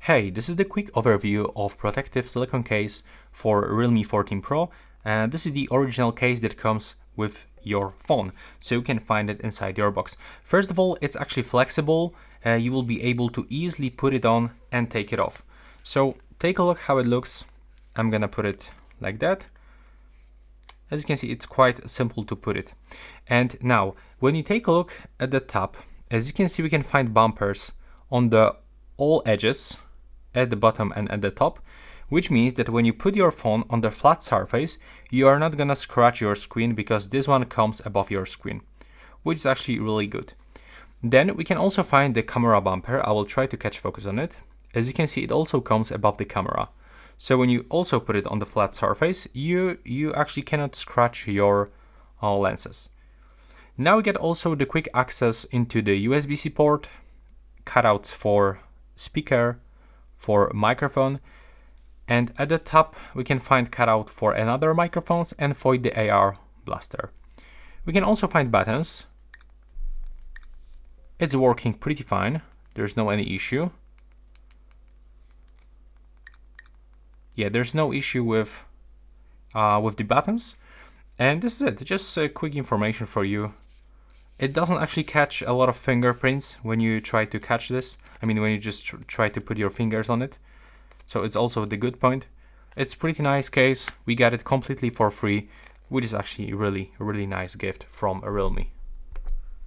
Hey, this is the quick overview of protective silicone case for Realme 14 Pro, and this is the original case that comes with your phone, so you can find it inside your box. First of all, it's actually flexible. You will be able to easily put it on and take it off. So take a look how it looks. I'm gonna put it like that. As you can see, it's quite simple to put it. And now, when you take a look at the top, as you can see, we can find bumpers on all edges, at the bottom and at the top, which means that when you put your phone on the flat surface, you are not gonna scratch your screen because this one comes above your screen, which is actually really good. Then we can also find the camera bumper. I will try to catch focus on it. As you can see, it also comes above the camera. So when you also put it on the flat surface, you actually cannot scratch your lenses. Now we get also the quick access into the USB-C port, cutouts for speaker, for microphone, and at the top we can find cutout for another microphones and for the AR blaster. We can also find buttons. It's working pretty fine. There's no any issue. Yeah, there's no issue with the buttons. And this is it, just quick information for you. It doesn't actually catch a lot of fingerprints when you try to catch this. I mean, when you just try to put your fingers on it. So it's also the good point. It's pretty nice case. We got it completely for free, which is actually really nice gift from Realme.